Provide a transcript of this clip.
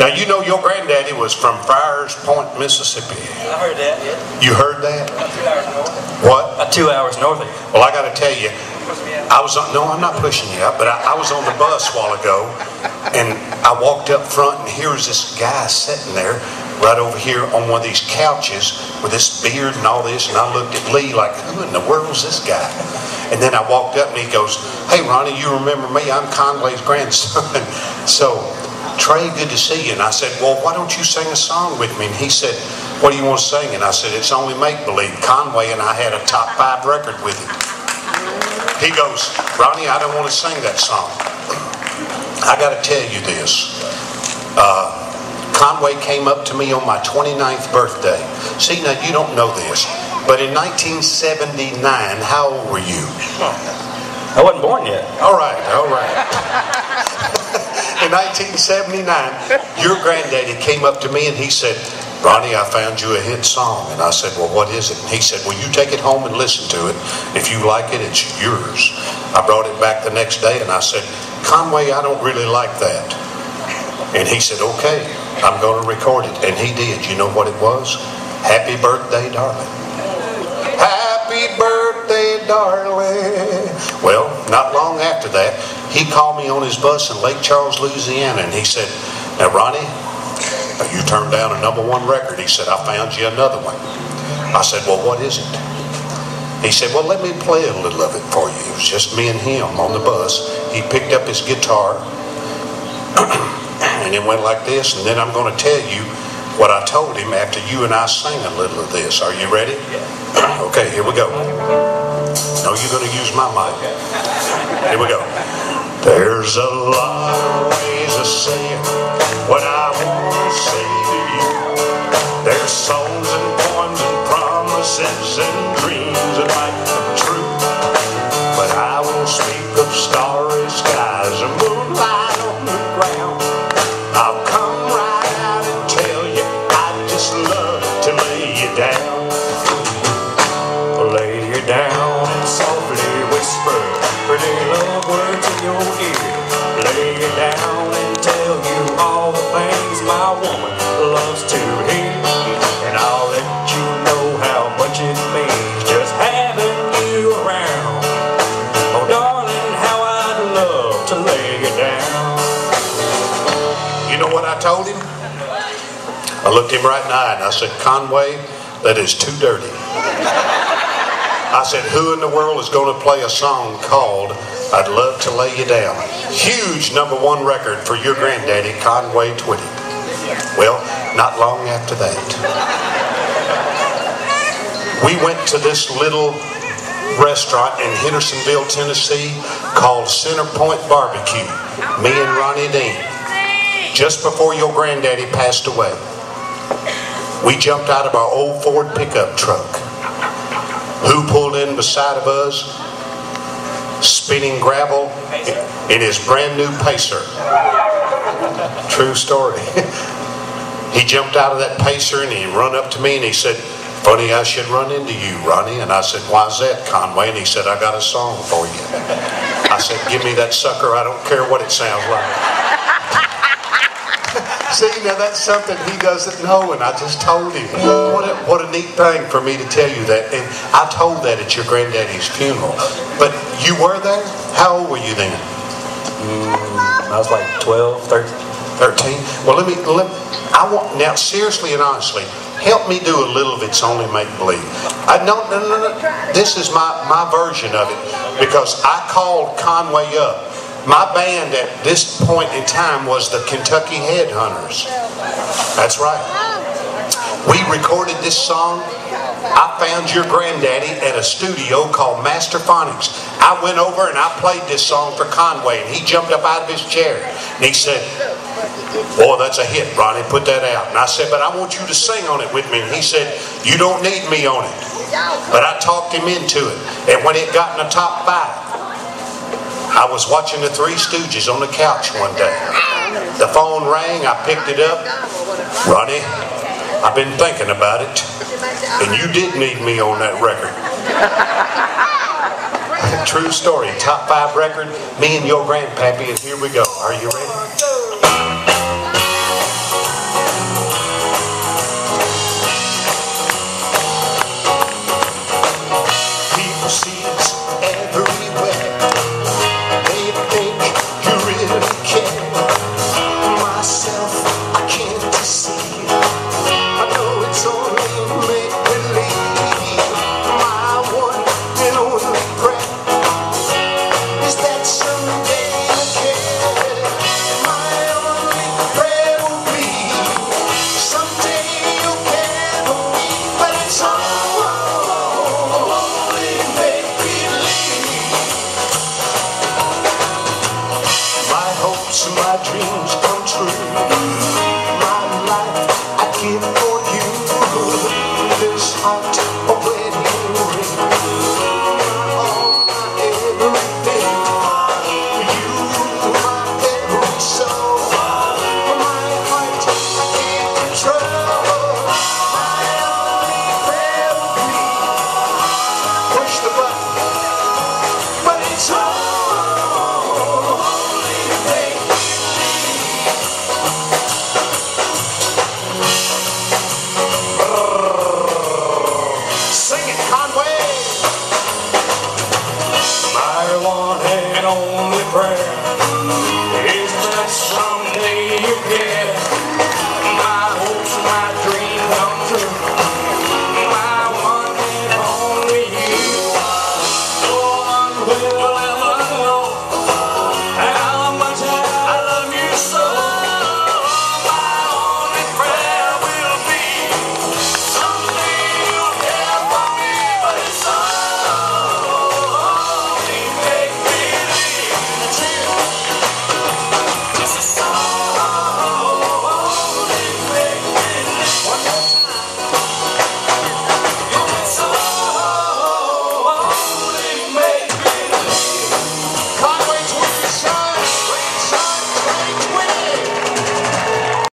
Now, you know your granddaddy was from Friars Point, Mississippi. I heard that, yeah. You heard that? About 2 hours north. What? About 2 hours north of you. Well, I got to tell you, I was on, no, I'm not pushing you up, but I was on the bus a while ago, and I walked up front, and here's this guy sitting there, right over here on one of these couches with this beard and all this, and I looked at Lee like, who in the world is this guy? And then I walked up, and he goes, hey, Ronnie, you remember me? I'm Conway's grandson. So, Trey, good to see you. And I said, well, why don't you sing a song with me? And he said, what do you want to sing? And I said, it's only make-believe. Conway and I had a top 5 record with him. He goes, Ronnie, I don't want to sing that song. I got to tell you this. Conway came up to me on my 29th birthday. See, now you don't know this, but in 1979, how old were you? I wasn't born yet. All right, all right. In 1979, your granddaddy came up to me and he said, Ronnie, I found you a hit song. And I said, well, what is it? And he said, well, you take it home and listen to it. If you like it, it's yours. I brought it back the next day and I said, Conway, I don't really like that. And he said, okay, I'm going to record it. And he did. You know what it was? Happy birthday, darling. Happy birthday, darling. Well, not long after that, he called me on his bus in Lake Charles, Louisiana, and he said, now, Ronnie, you turned down a #1 record. He said, I found you another one. I said, well, what is it? He said, well, let me play a little of it for you. It was just me and him on the bus. He picked up his guitar, and it went like this, and then I'm going to tell you what I told him after you and I sang a little of this. Are you ready? Okay, here we go. No, you're going to use my mic. Here we go. There's a lot of ways of saying what I want to say to you. There's songs and poems and promises and dreams that might come true. But I won't speak of starry skies or moonlight on the ground. I'll come right out and tell you I'd just love to lay you down. Lay you down and softly whisper pretty love words in your ear. Lay you down and tell you all the things my woman loves to hear. And I'll let you know how much it means just having you around. Oh darling, how I'd love to lay you down. You know what I told him? I looked him right in the eye and I said, Conway, that is too dirty. I said, who in the world is going to play a song called I'd Love to Lay You Down? Huge #1 record for your granddaddy, Conway Twitty. Well, not long after that, we went to this little restaurant in Hendersonville, Tennessee called Center Point Barbecue. Me and Ronnie Dean. Just before your granddaddy passed away, we jumped out of our old Ford pickup truck. Who pulled in beside of us, spinning gravel in his brand new Pacer? True story. He jumped out of that Pacer and he run up to me and he said, funny I should run into you, Ronnie. And I said, why's that, Conway? And he said, I got a song for you. I said, give me that sucker. I don't care what it sounds like. See, now that's something he doesn't know, and I just told him. What a neat thing for me to tell you that. And I told that at your granddaddy's funeral. But you were there? How old were you then? I was like 12, 13. 13? Well, I want, now seriously and honestly, help me do a little of It's Only Make-Believe. No. This is my version of it, because I called Conway up. My band at this point in time was the Kentucky Headhunters. That's right. We recorded this song. I found your granddaddy at a studio called Master Phonics. I went over and I played this song for Conway, and he jumped up out of his chair and he said, boy, that's a hit, Ronnie, put that out. And I said, but I want you to sing on it with me. And he said, you don't need me on it. But I talked him into it. And when it got in the top 5, I was watching the Three Stooges on the couch one day. The phone rang, I picked it up. Ronnie, I've been thinking about it, and you did need me on that record. True story, top 5 record, me and your grandpappy, and here we go. Are you ready? so my dreams come true. My life I give for you. This heart a wedding ring. All my everything. You, my every soul. My heart I can't control. My only prayer will be push the button, but it's all. One and only prayer is that someday you get